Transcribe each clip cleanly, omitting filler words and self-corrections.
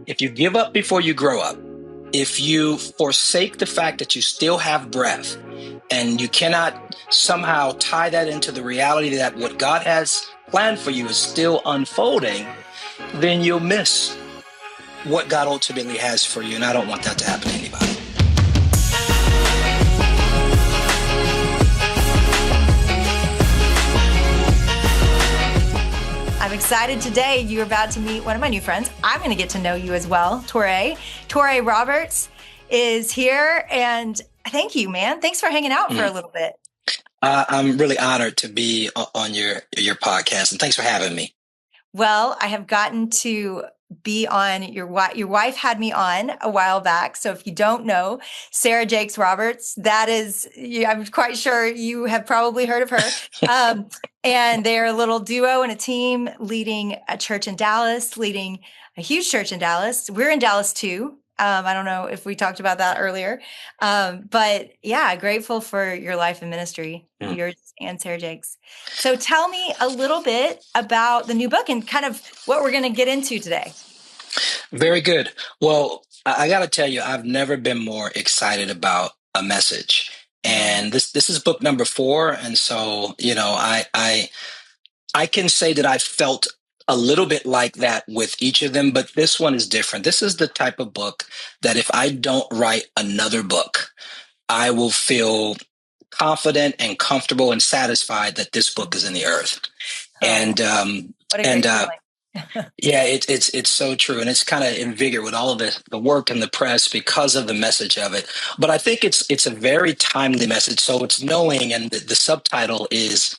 if you give up before you grow up, if you forsake the fact that you still have breath and you cannot somehow tie that into the reality that what God has planned for you is still unfolding, then you'll miss what God ultimately has for you. And I don't want that to happen to anybody. I'm excited today. You're about to meet one of my new friends. I'm going to get to know you as well, Toure. Toure Roberts is here, and thank you, man. Thanks for hanging out for a little bit. I'm really honored to be on your podcast, and thanks for having me. Well, I have gotten to be on your wife had me on a while back. So if you don't know, Sarah Jakes Roberts, that is, I'm quite sure you have probably heard of her. And they're a little duo and a team leading a church in Dallas, leading a huge church in Dallas. We're in Dallas too. I don't know if we talked about that earlier. But yeah, grateful for your life and ministry, yours and Sarah Jakes. So tell me a little bit about the new book and kind of what we're going to get into today. Very good. Well, I got to tell you, I've never been more excited about a message. And this is book number 4. And so, I can say that I felt a little bit like that with each of them, but this one is different. This is the type of book that if I don't write another book, I will feel confident and comfortable and satisfied that this book is in the earth. And yeah, it's so true. And it's kind of invigorated with all of the work and the press because of the message of it. But I think it's a very timely message. So it's knowing, and the subtitle is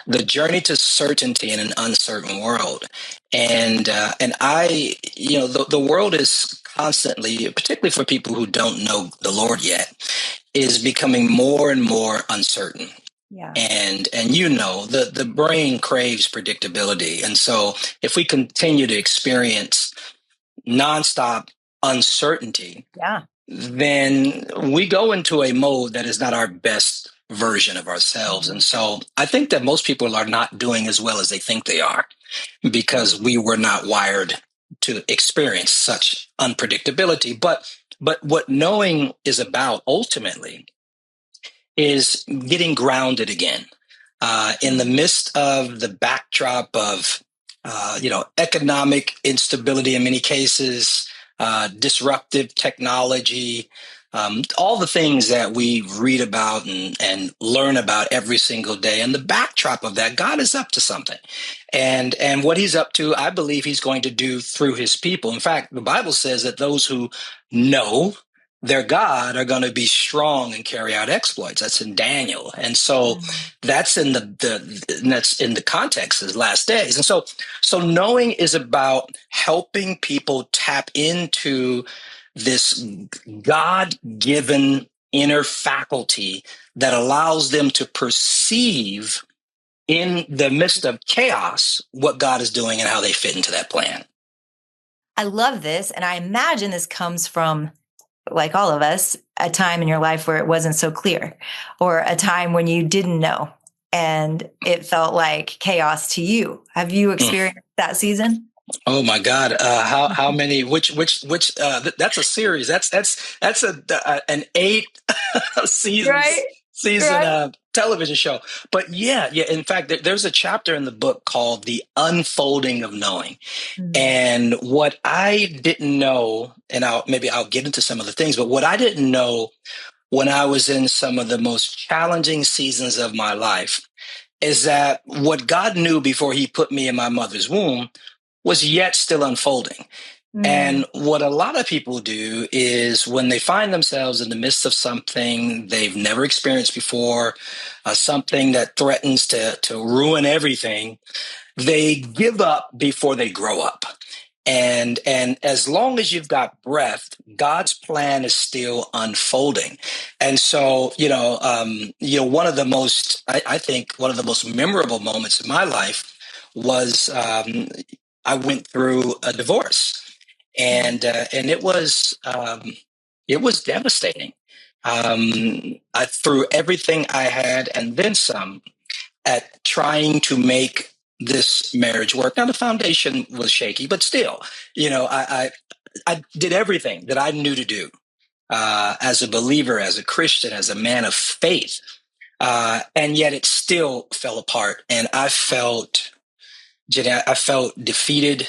The Journey to Certainty in an Uncertain World. And the world is constantly, particularly for people who don't know the Lord yet, is becoming more and more uncertain. Yeah. And the brain craves predictability. And so if we continue to experience nonstop uncertainty, then we go into a mode that is not our best version of ourselves. And so I think that most people are not doing as well as they think they are because we were not wired to experience such unpredictability. But what knowing is about ultimately is getting grounded again in the midst of the backdrop of, economic instability in many cases, disruptive technology, all the things that we read about and learn about every single day. And the backdrop of that, God is up to something. And what he's up to, I believe he's going to do through his people. In fact, the Bible says that those who know their God are going to be strong and carry out exploits. That's in Daniel. And so that's in that's in the context of the last days. And so knowing is about helping people tap into this God-given inner faculty that allows them to perceive in the midst of chaos what God is doing and how they fit into that plan. I love this. And I imagine this comes from, like all of us, a time in your life where it wasn't so clear, or a time when you didn't know and it felt like chaos to you. Have you experienced that season? Oh my God! How many? Which? That's a series. That's an 8 season television show. But yeah. In fact, there's a chapter in the book called "The Unfolding of Knowing," and what I didn't know, and I'll get into some of the things. But what I didn't know when I was in some of the most challenging seasons of my life is that what God knew before He put me in my mother's womb was yet still unfolding. And what a lot of people do is when they find themselves in the midst of something they've never experienced before, something that threatens to ruin everything, they give up before they grow up. And as long as you've got breath, God's plan is still unfolding. And so, one of the most, I think one of the most memorable moments in my life was, I went through a divorce, and it was devastating. I threw everything I had and then some at trying to make this marriage work. Now the foundation was shaky, but still, I I did everything that I knew to do as a believer, as a Christian, as a man of faith. And yet it still fell apart. And I felt, Jenny, I felt defeated.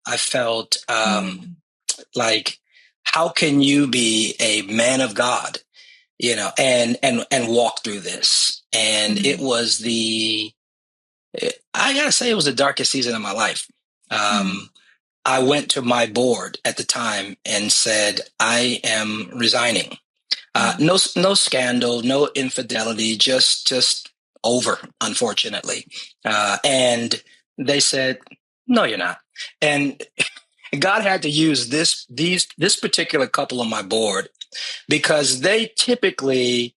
I felt like, how can you be a man of God, and walk through this? And it was I gotta say, it was the darkest season of my life. I went to my board at the time and said, I am resigning. No scandal, no infidelity, just over, unfortunately. And they said, no, you're not. And God had to use this particular couple on my board because they typically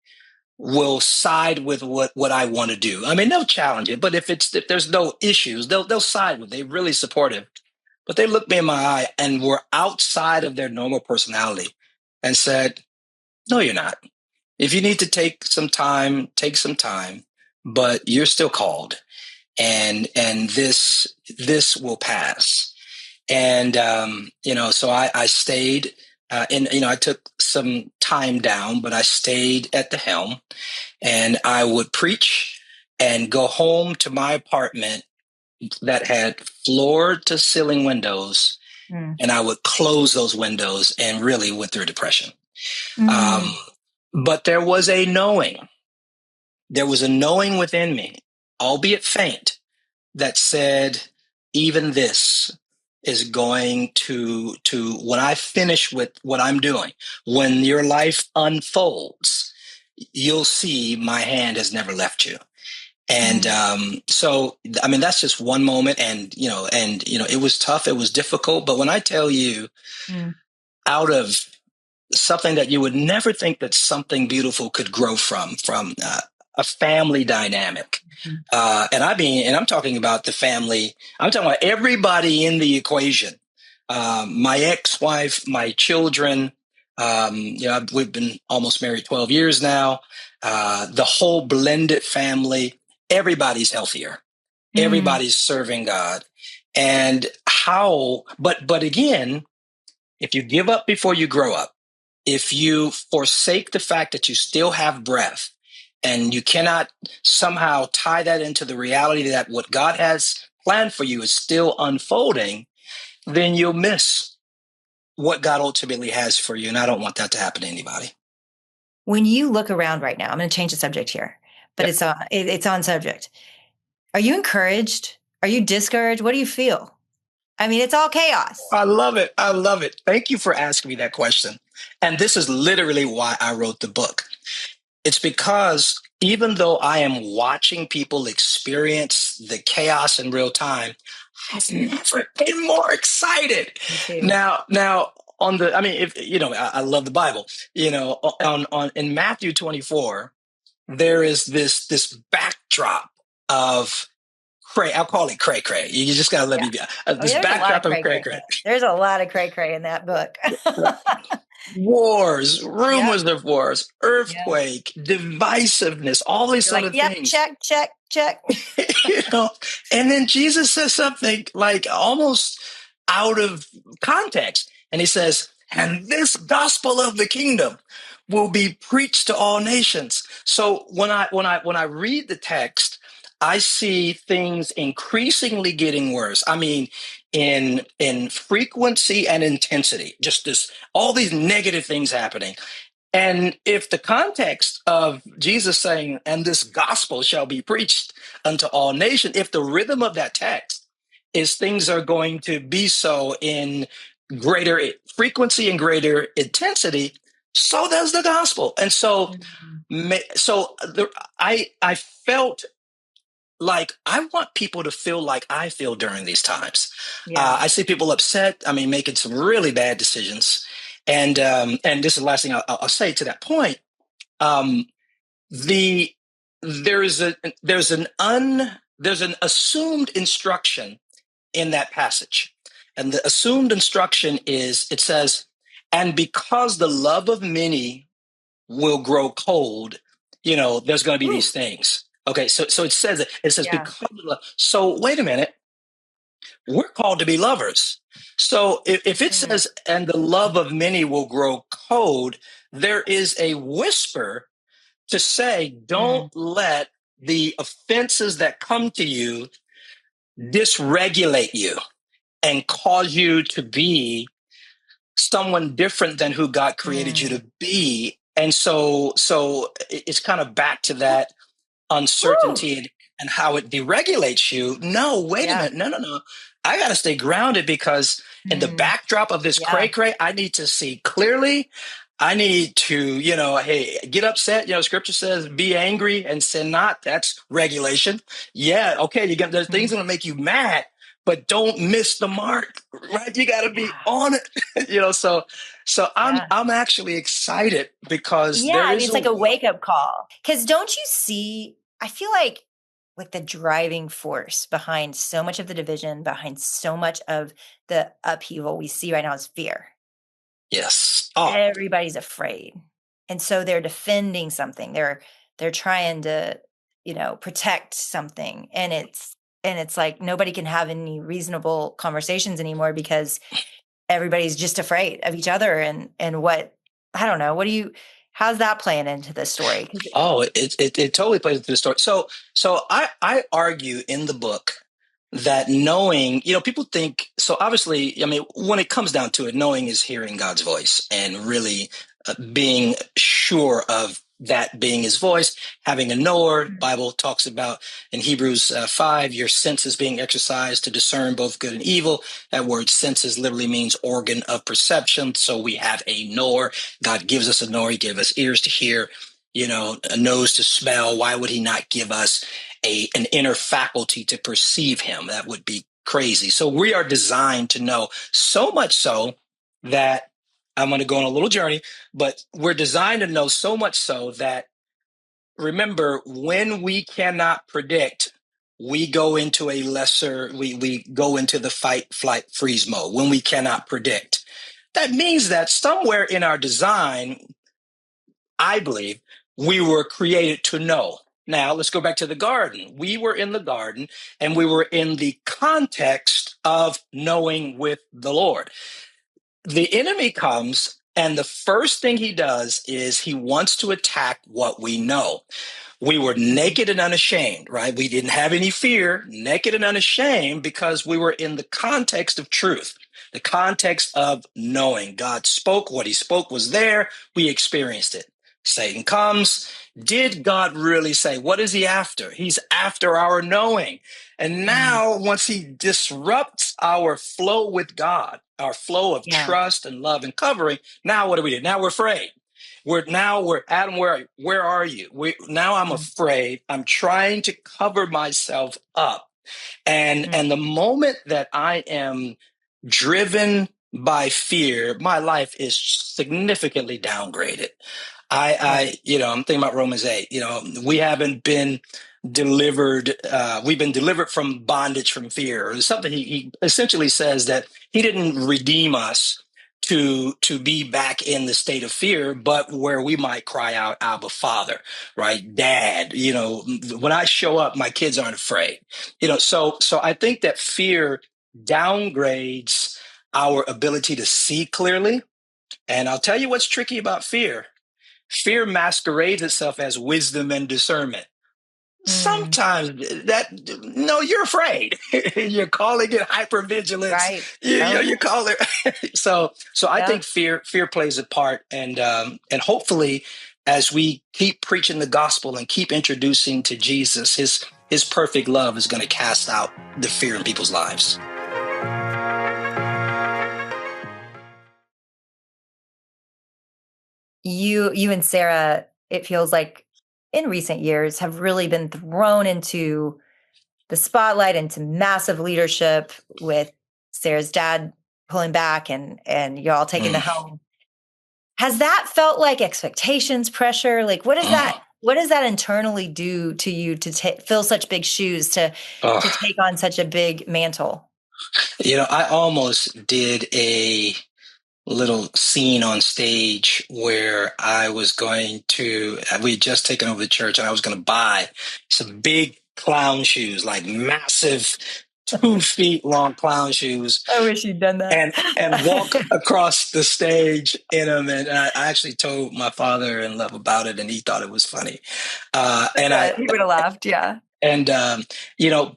will side with what I want to do. I mean, they'll challenge it, but if there's no issues, they'll side with it. They're really supportive. But they looked me in my eye and were outside of their normal personality and said, no, you're not. If you need to take some time, but you're still called, and this will pass. And so I stayed, and I took some time down, but I stayed at the helm, and I would preach and go home to my apartment that had floor to ceiling windows, and I would close those windows and really went through depression. But there was a knowing. There was a knowing within me, albeit faint, that said, even this is going to when I finish with what I'm doing, when your life unfolds, you'll see my hand has never left you. And so, I mean, that's just one moment. And, it was tough. It was difficult. But when I tell you, out of something that you would never think that something beautiful could grow from a family dynamic. And I'm talking about the family. I'm talking about everybody in the equation. My ex-wife, my children, we've been almost married 12 years now. The whole blended family, everybody's healthier. Everybody's serving God. And but again, if you give up before you grow up, if you forsake the fact that you still have breath and you cannot somehow tie that into the reality that what God has planned for you is still unfolding, then you'll miss what God ultimately has for you. And I don't want that to happen to anybody. When you look around right now, I'm going to change the subject here, but it's on subject. Are you encouraged? Are you discouraged? What do you feel? I mean, it's all chaos. I love it. I love it. Thank you for asking me that question. And this is literally why I wrote the book. It's because even though I am watching people experience the chaos in real time, I've never been more excited. Now, I love the Bible. In Matthew 24, there is this backdrop of I'll call it cray cray. You just gotta let me be. This backdrop of cray cray. There's a lot of cray cray in that book. Wars, rumors of wars, earthquake, divisiveness, all these sort of things. Check. And then Jesus says something like almost out of context. And he says, and this gospel of the kingdom will be preached to all nations. So when I read the text, I see things increasingly getting worse. I mean, in frequency and intensity, just all these negative things happening. And if the context of Jesus saying, and this gospel shall be preached unto all nations, if the rhythm of that text is things are going to be so in greater frequency and greater intensity, so does the gospel. And so, I felt like I want people to feel like I feel during these times. I see people upset. I mean, making some really bad decisions. And this is the last thing I'll say to that point. There's an assumed instruction in that passage. And the assumed instruction is, it says, and because the love of many will grow cold, there's going to be these things. Okay, so it says because of love. So wait a minute. We're called to be lovers. So if it Mm, says, and the love of many will grow cold, there is a whisper to say, don't mm, let the offenses that come to you dysregulate you and cause you to be someone different than who God created you mm. to be. And so it's kind of back to that Woo! uncertainty and how it deregulates you. No, wait a Yeah. minute. No. I got to stay grounded because in the Mm, backdrop of this yeah. cray cray, I need to see clearly. I need to, hey, get upset. Scripture says be angry and sin not. That's regulation. Yeah. Okay. There's things Mm, that will make you mad, but don't miss the mark, right? You got to be yeah. on it, so Yeah. I'm actually excited because Yeah. there I mean, is it's a like a way. wake up call. Cause don't you see, I feel like the driving force behind so much of the division, behind so much of the upheaval we see right now is fear. Yes. Oh, Everybody's afraid. And so they're defending something. They're trying to, protect something. And it's like nobody can have any reasonable conversations anymore because everybody's just afraid of each other and what I don't know. How's that playing into this story? 'Cause it totally plays into the story. So I argue in the book that knowing, people think, so obviously, I mean, when it comes down to it, knowing is hearing God's voice and really being sure of that being his voice, having a knower. Bible talks about in Hebrews 5, your senses being exercised to discern both good and evil. That word senses literally means organ of perception. So we have a knower. God gives us a knower. He gave us ears to hear, a nose to smell. Why would he not give us an inner faculty to perceive him? That would be crazy. So we are designed to know, so much so that I'm going to go on a little journey, but we're designed to know so much so that, remember, when we cannot predict, we go into we go into the fight, flight, freeze mode when we cannot predict. That means that somewhere in our design, I believe, we were created to know. Now, let's go back to the garden. We were in the garden and we were in the context of knowing with the Lord. The enemy comes, and the first thing he does is he wants to attack what we know. We were Mhm. naked and unashamed, right? We didn't have any fear, naked and unashamed, because we were in the context of truth, the context of knowing. God spoke, what he spoke was there, we experienced it. Satan comes. Did God really say? What is he after? He's after our knowing. And Mm, now, once he disrupts our flow with God, our flow of yeah. trust and love and covering, now what do we do? Now we're afraid. We're Adam, where are you? Now I'm Mm, afraid. I'm trying to cover myself up. mm, And the moment that I am driven by fear, my life is significantly downgraded. right. I'm thinking about Romans 8. We haven't been delivered. We've been delivered from bondage, from fear. Or something. He essentially says that he didn't redeem us to be back in the state of fear, but where we might cry out, Abba, Father, right, Dad. When I show up, my kids aren't afraid. So I think that fear downgrades our ability to see clearly. And I'll tell you what's tricky about fear. Fear masquerades itself as wisdom and discernment. Mm, Sometimes no, you're afraid. You're calling it hypervigilance. right. You call it. So I Yeah. think fear plays a part, and hopefully, as we keep preaching the gospel and keep introducing to Jesus, his perfect love is going to cast out the fear in people's lives. You and Sarah, it feels like in recent years have really been thrown into the spotlight, into massive leadership with Sarah's dad pulling back and y'all taking the Mm. helm. Has that felt like expectations, pressure? Like what does that internally do to you to fill such big shoes to Oh. take on such a big mantle? I almost did a little scene on stage where we had just taken over the church and I was going to buy some big clown shoes, like massive 2 feet long clown shoes I wish you'd done that. and walk across the stage in them. And I actually told my father-in-law about it, and he thought it was funny. And I He would have laughed. Yeah. and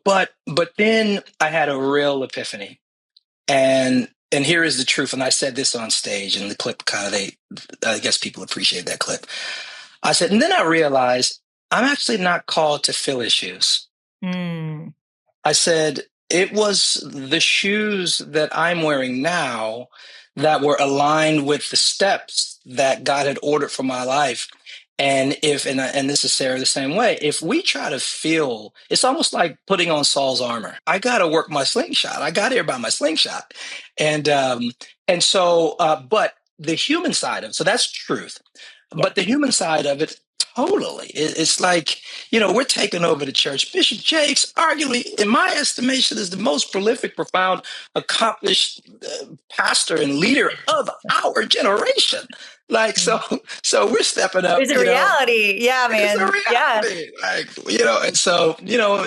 but then I had a real epiphany, and here is the truth. And I said this on stage, and the clip kind of I guess people appreciate that clip. I said, and then I realized I'm actually not called to fill his shoes. Mm. I said, it was the shoes that I'm wearing now that were aligned with the steps that God had ordered for my life. And and this is Sarah the same way, if we try to feel, it's almost like putting on Saul's armor. I got to work my slingshot. I got here by my slingshot. And so, but the human side of it, so that's truth. Yeah. But the human side of it, totally. It's like, we're taking over the church. Bishop Jakes, arguably, in my estimation, is the most prolific, profound, accomplished pastor and leader of our generation. Like, so we're stepping up. It's a reality. Yeah, It's man. a reality. Yeah. And so,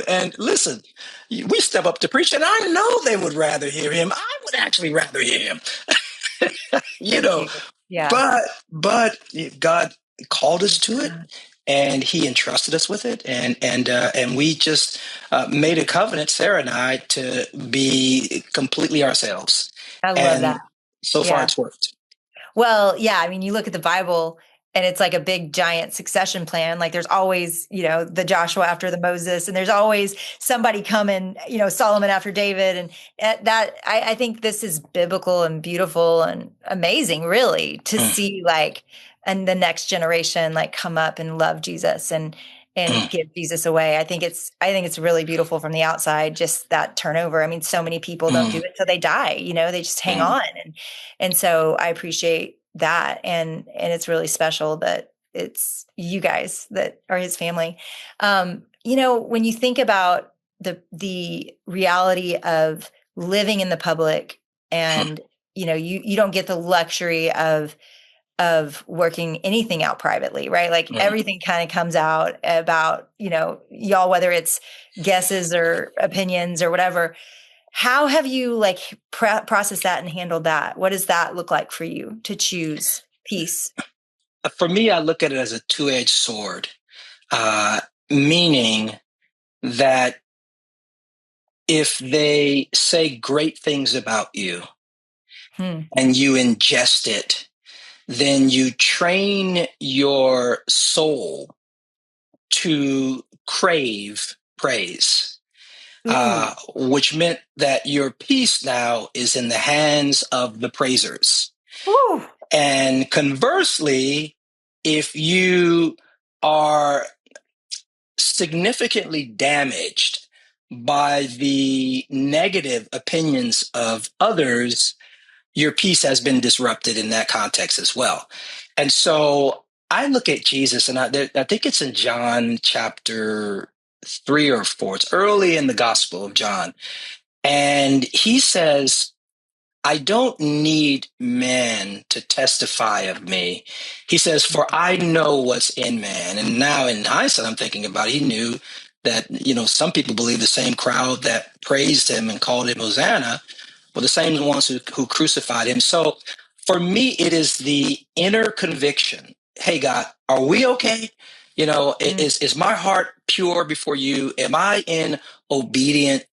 and listen, we step up to preach, and I know they would rather hear him. I would actually rather hear him. Yeah. But God called us to it, and he entrusted us with it. And we just made a covenant, Sarah and I, to be completely ourselves. I love that. So far it's worked. Well, yeah. I mean, you look at the Bible and it's like a big giant succession plan. Like there's always, the Joshua after the Moses, and there's always somebody coming, Solomon after David. And that I think this is biblical and beautiful and amazing, really, to see and the next generation come up and love Jesus and give Jesus away. I think it's really beautiful from the outside, just that turnover. I mean, so many people don't do it till they die, they just hang on. And so I appreciate that. And it's really special that it's you guys that are his family. When you think about the reality of living in the public and, you don't get the luxury of working anything out privately, right? Like everything kind of comes out about, y'all, whether it's guesses or opinions or whatever. How have you processed that and handled that? What does that look like for you to choose peace? For me, I look at it as a two-edged sword, meaning that if they say great things about you and you ingest it, then you train your soul to crave praise, which meant that your peace now is in the hands of the praisers. Ooh. And conversely, if you are significantly damaged by the negative opinions of others, your peace has been disrupted in that context as well. And so I look at Jesus, and I think it's in John chapter 3 or 4. It's early in the Gospel of John. And he says, I don't need man to testify of me. He says, for I know what's in man. And now in hindsight, I'm thinking about it, he knew that, some people believe the same crowd that praised him and called him Hosanna were the same ones who crucified him. So for me, it is the inner conviction. Hey, God, are we okay? Is my heart pure before you? Am I in obedience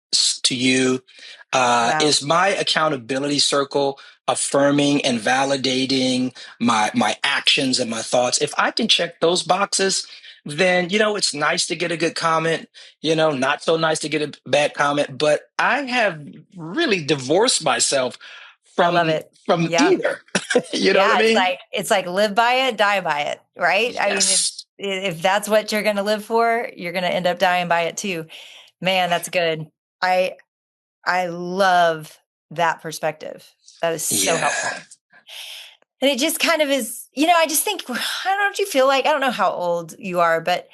to you? Wow. Is my accountability circle affirming and validating my actions and my thoughts? If I can check those boxes, then, it's nice to get a good comment, not so nice to get a bad comment. But I have really divorced myself from either. You know what I mean? It's like live by it, die by it, right? Yes. I mean, if that's what you're going to live for, you're going to end up dying by it too. Man, that's good. I love that perspective. That is so helpful. And it just kind of is, I just think, I don't know what you feel like. I don't know how old you are, but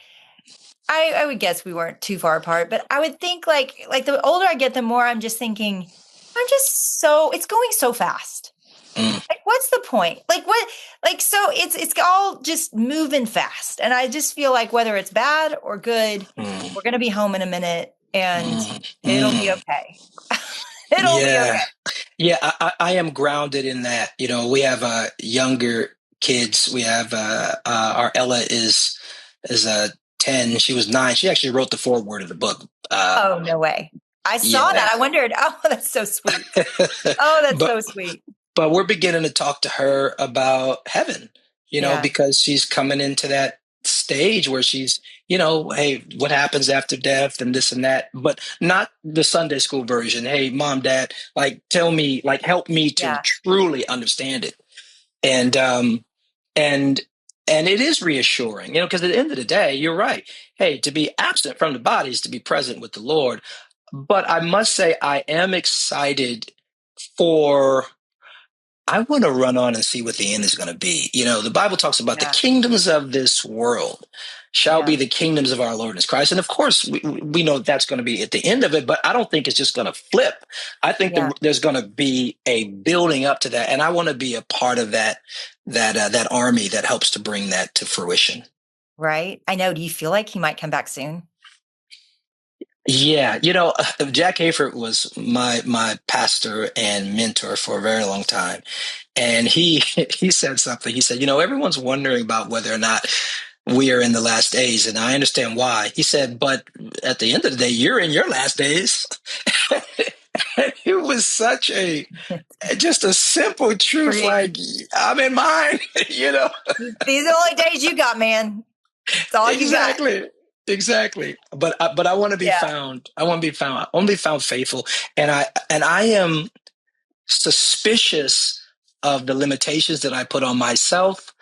I would guess we weren't too far apart. But I would think like the older I get, the more I'm just thinking, it's going so fast. Like, what's the point? So it's all just moving fast. And I just feel like whether it's bad or good, we're going to be home in a minute. and Mm, it'll be mm. okay. It'll be Yeah. okay. Yeah, I am grounded in that. We have younger kids. We have our Ella is 10. She was 9. She actually wrote the foreword of the book. Oh, no way. I saw Yeah. that. I wondered, oh, that's so sweet. Oh, that's But so sweet. but we're beginning to talk to her about heaven, Yeah. because she's coming into that stage where she's, hey, what happens after death and this and that, but not the Sunday school version. Hey, mom, dad, like tell me, like help me to Yeah. truly understand it. And and and it is reassuring, because at the end of the day, you're right. Hey, to be absent from the body is to be present with the Lord. But I must say, I am excited for I want to run on and see what the end is going to be. The Bible talks about the Yeah. kingdoms of this world shall Yeah. be the kingdoms of our Lord and Christ. And of course, we know that's going to be at the end of it, but I don't think it's just going to flip. I think Yeah. there's going to be a building up to that. And I want to be a part of that army that helps to bring that to fruition. Right. I know. Do you feel like he might come back soon? Yeah, Jack Hayford was my pastor and mentor for a very long time. And he he said something. He said, everyone's wondering about whether or not we are in the last days, and I understand why. He said, but at the end of the day, you're in your last days. It was such just a simple truth. Freeing. Like, I'm in mine, These are the only days you got, man. It's all you got. Exactly. Exactly. But I want to be Yeah. found. I want to be found. I want to be found faithful. And I am suspicious of the limitations that I put on myself,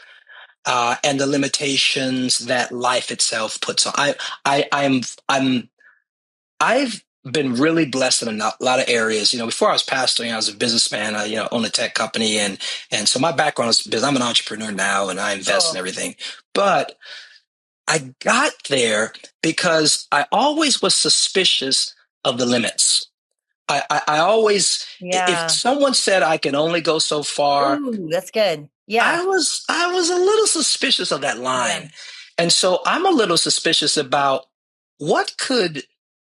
and the limitations that life itself puts on. I've been really blessed in a lot of areas. Before I was pastoring, I was a businessman. I, own a tech company, and so my background is because I'm an entrepreneur now, and I invest in Oh, everything. But I got there because I always was suspicious of the limits. I always, if yeah. someone said I can only go so far, Ooh, that's good. Yeah. I was a little suspicious of that Yeah. line. And so I'm a little suspicious about what could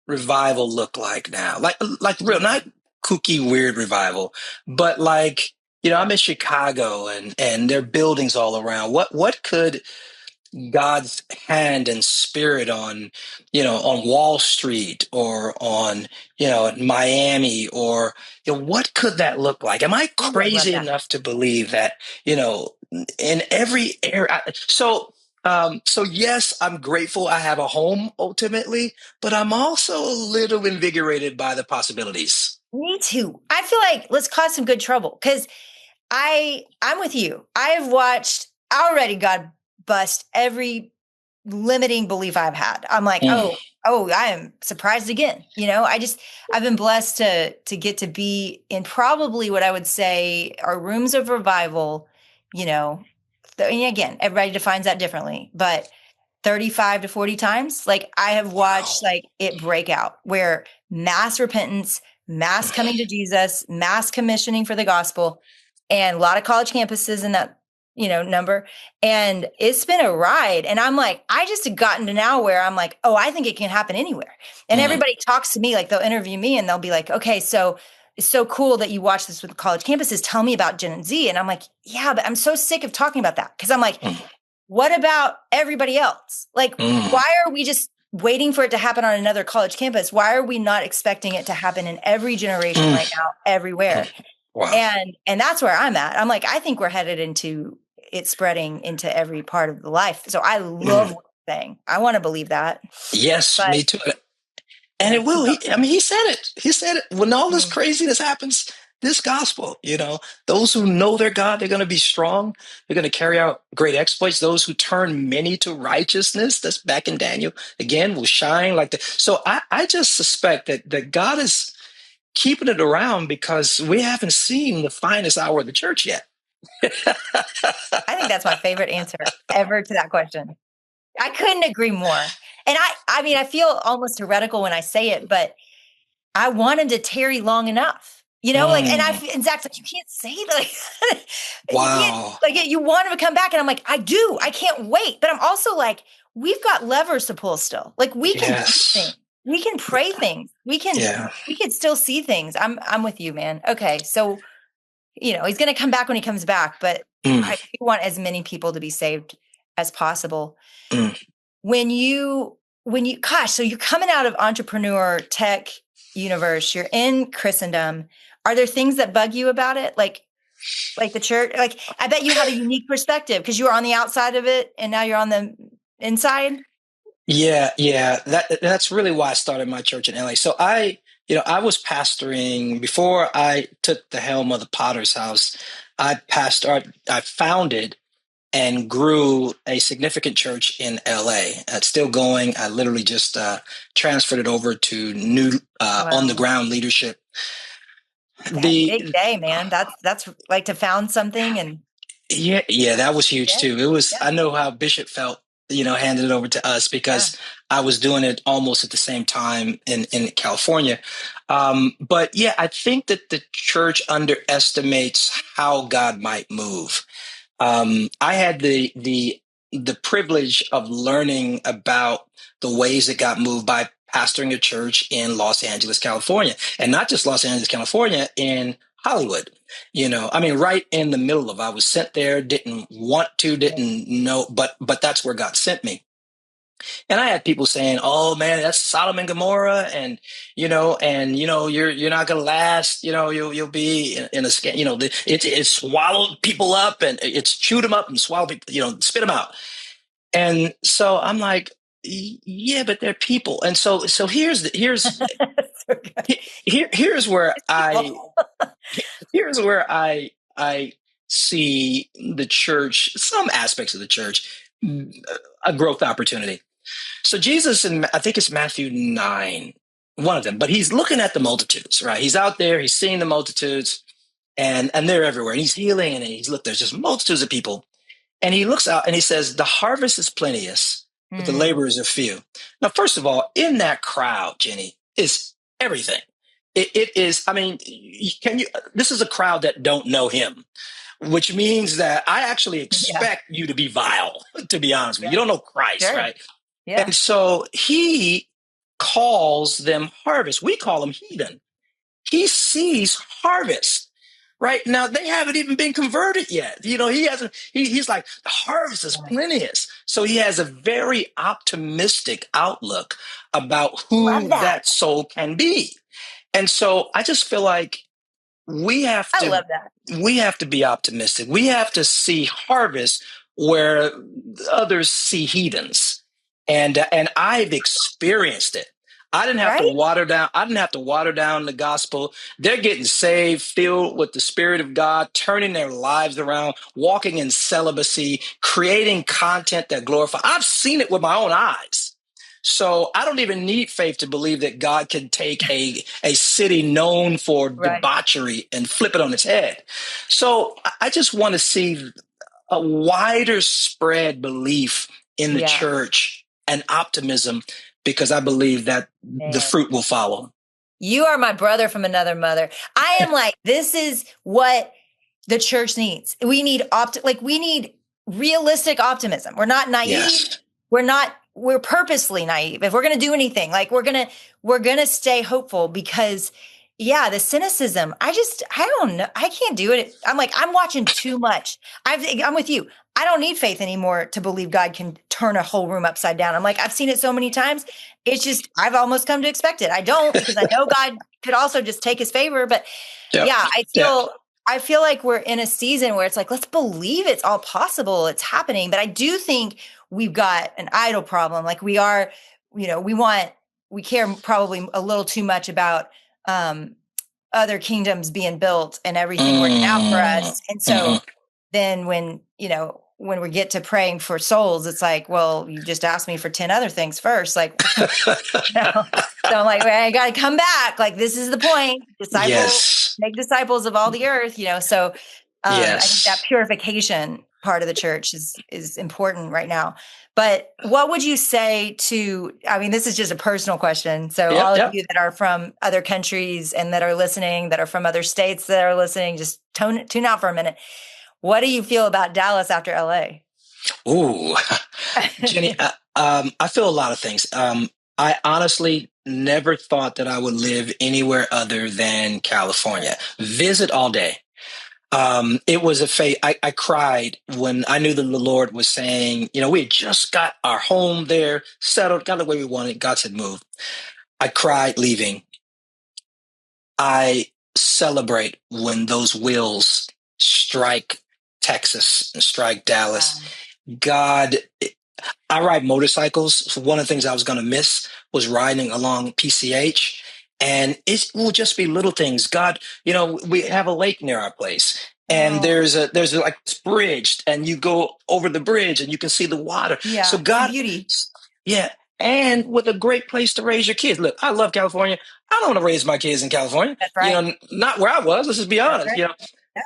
revival look like now? Like real, not kooky, weird revival, but like, I'm in Chicago and there are buildings all around. What could God's hand and spirit on Wall Street or on, Miami, or, what could that look like? Am I Ooh, I love crazy that. enough to believe that, in every area? So yes, I'm grateful I have a home ultimately, but I'm also a little invigorated by the possibilities. Me too. I feel like let's cause some good trouble because I'm with you. I have watched already God bust every limiting belief I've had. I'm like, Mm, oh, I am surprised again. I've been blessed to get to be in probably what I would say are rooms of revival, you know. And again, everybody defines that differently, but 35 to 40 times. Like I have wow. watched like it break out where mass repentance, mass coming to Jesus, mass commissioning for the gospel, and a lot of college campuses in that, number. And it's been a ride. And I'm like, I just have gotten to now where I'm like, oh, I think it can happen anywhere. And Mm, everybody talks to me, like they'll interview me and they'll be like, okay, so it's so cool that you watch this with college campuses. Tell me about Gen Z. And I'm like, yeah, but I'm so sick of talking about that. Cause I'm like, mm, what about everybody else? Like, mm, why are we just waiting for it to happen on another college campus? Why are we not expecting it to happen in every generation right mm, now, everywhere? mm. Wow. And that's where I'm at. I'm like, I think we're headed into it spreading into every part of the life. So I love Mm. what you're saying. I want to believe that. Yes, But me too. And yeah, it keep will. going. He said it. He said it. When all this Mm, craziness happens, this gospel, those who know their God, they're going to be strong. They're going to carry out great exploits. Those who turn many to righteousness, that's back in Daniel, again, will shine like the. So I just suspect that God is keeping it around because we haven't seen the finest hour of the church yet. I think that's my favorite answer ever to that question. I couldn't agree more. And I mean, I feel almost heretical when I say it, but I want him to tarry long enough, like, Mm, and Zach's like, you can't say that. Like, you can't, wow. like, you want him to come back. And I'm like, I do. I can't wait. But I'm also like, we've got levers to pull still. Like, we can do Yes. things. we can pray things. We Yeah. can still see things. I'm with you, man. Okay. So, he's going to come back when he comes back, but Mm, I do want as many people to be saved as possible. mm. Gosh, so you're coming out of entrepreneur tech universe, you're in Christendom. Are there things that bug you about it? Like the church, like I bet you have a unique perspective because you were on the outside of it and now you're on the inside. Yeah, yeah. That's really why I started my church in LA. So I was pastoring before I took the helm of the Potter's House. I founded and grew a significant church in LA. It's still going. I literally just transferred it over to new on the Wow. ground leadership. That The big day, man. That's like to found something and Yeah, yeah, that was huge yeah, too. I know how Bishop felt, handed it over to us yeah. because I was doing it almost at the same time in California. But yeah, I think that the church underestimates how God might move. I had the privilege of learning about the ways that God moved by pastoring a church in Los Angeles, California, and not just Los Angeles, California, in Hollywood. I mean, right in the middle of. I was sent there, didn't want to, didn't know, but that's where God sent me. And I had people saying, "Oh man, that's Sodom and Gomorrah," and you're not gonna last. You'll be in a scam. It swallowed people up and it's chewed them up and swallowed people. Spit them out. And so I'm like, yeah, but they're people. And so So good. here's where I People. here's where I see the church, some aspects of the church, a growth opportunity. So Jesus, and I think it's Matthew 9, one of them, but he's looking at the multitudes, right? He's out there, he's seeing the multitudes, and they're everywhere. And he's healing, and there's just multitudes of people. And he looks out and he says, the harvest is plenteous, but the Mm, laborers are few. Now, first of all, in that crowd, Jenny, is everything. It is, I mean, this is a crowd that don't know him, which means that I actually yeah. expect you to be vile, to be honest with you. Yeah. You don't know Christ, Sure. right? Yeah. And so he calls them harvest. We call them heathen. He sees harvest. Right now, they haven't even been converted yet. He hasn't. He's like, the harvest is Yeah. plenteous. So he has a very optimistic outlook about Love who that. that soul can be. And so I just feel like we have I to love that. we have to be optimistic. We have to see harvest where others see heathens. And I've experienced it. Right? I didn't have to water down the gospel. They're getting saved, filled with the Spirit of God, turning their lives around, walking in celibacy, creating content that glorify. I've seen it with my own eyes. So I don't even need faith to believe that God can take a city known for Right. debauchery and flip it on its head. So I just want to see a wider spread belief in the Yeah. church and optimism, because I believe that the Man. fruit will follow. You are my brother from another mother. I am like, this is what the church needs. We need realistic optimism. We're not naive. Yes. We're purposely naive. If we're going to do anything, like we're going to stay hopeful because yeah, the cynicism, I don't know. I can't do it. I'm like, I'm watching too much. I'm with you. I don't need faith anymore to believe God can turn a whole room upside down. I'm like, I've seen it so many times. It's just, I've almost come to expect it. I don't because I know God could also just take his favor. But Yep. yeah, Yep. I feel like we're in a season where it's like, let's believe it's all possible. It's happening. But I do think we've got an idol problem. Like we care probably a little too much about other kingdoms being built and everything working out for Mm, us. And so mhm. then when we get to praying for souls, it's like, well, you just asked me for 10 other things first. Like, no. So I'm like, well, I got to come back. Like, this is the point. Yes. Make disciples of all the earth, So I think that Yes. purification part of the church is important right now. But what would you say I mean, this is just a personal question. So Yep. all of Yep. you that are from other countries and that are listening, that are from other states that are listening, just tune out for a minute. What do you feel about Dallas after LA? Ooh, Jenny, I feel a lot of things. I honestly never thought that I would live anywhere other than California. Visit all day. It was a fate. I cried when I knew that the Lord was saying, we had just got our home there, settled, got the way we wanted. God said, move. I cried leaving. I celebrate when those wheels strike Texas and strike Dallas. God, I ride motorcycles. So one of the things I was going to miss was riding along PCH. And it will just be little things. God, we have a lake near our place. And there's like this bridge, and you go over the bridge and you can see the water. Yeah, so God, beauty. Yeah. And with a great place to raise your kids. Look, I love California. I don't want to raise my kids in California. That's right. Not where I was. Let's just be honest. Right.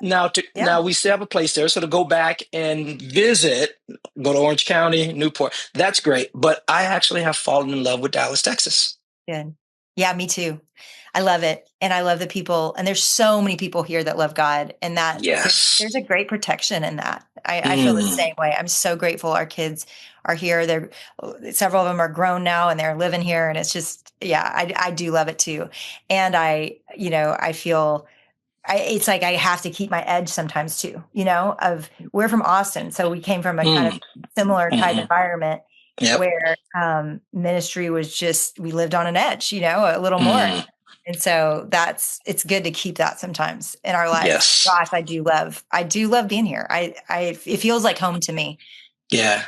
Now we still have a place there. So to go back and visit, go to Orange County, Newport, that's great. But I actually have fallen in love with Dallas, Texas. Good. Yeah, me too. I love it. And I love the people. And there's so many people here that love God. And that there's a great protection in that. I feel the same way. I'm so grateful our kids are here. Several of them are grown now and they're living here. And it's just, I do love it too. And I feel it's like I have to keep my edge sometimes too, we're from Austin. So we came from a kind of similar type environment. Yep. Where ministry was just, we lived on an edge, a little more. And so it's good to keep that sometimes in our lives. Yes. Gosh, I do love being here. It feels like home to me. Yeah.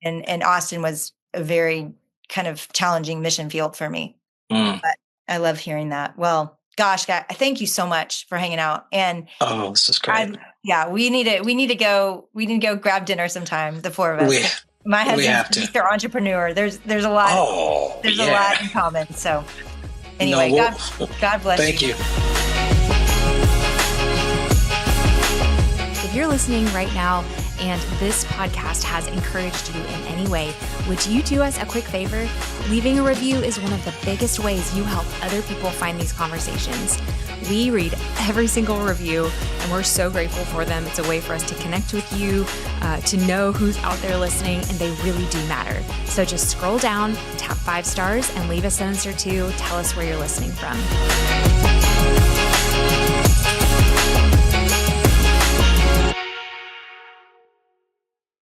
And Austin was a very kind of challenging mission field for me. But I love hearing that. Well, gosh, God, thank you so much for hanging out. And this is great. We need to go grab dinner sometime, the four of us. My husband's a Easter entrepreneur. There's a lot. A lot in common. So anyway, God bless you. Thank you. If you're listening right now and this podcast has encouraged you in any way, would you do us a quick favor? Leaving a review is one of the biggest ways you help other people find these conversations. We read every single review and we're so grateful for them. It's a way for us to connect with you, to know who's out there listening, and they really do matter. So just scroll down, tap 5 stars, and leave a sentence or two. Tell us where you're listening from.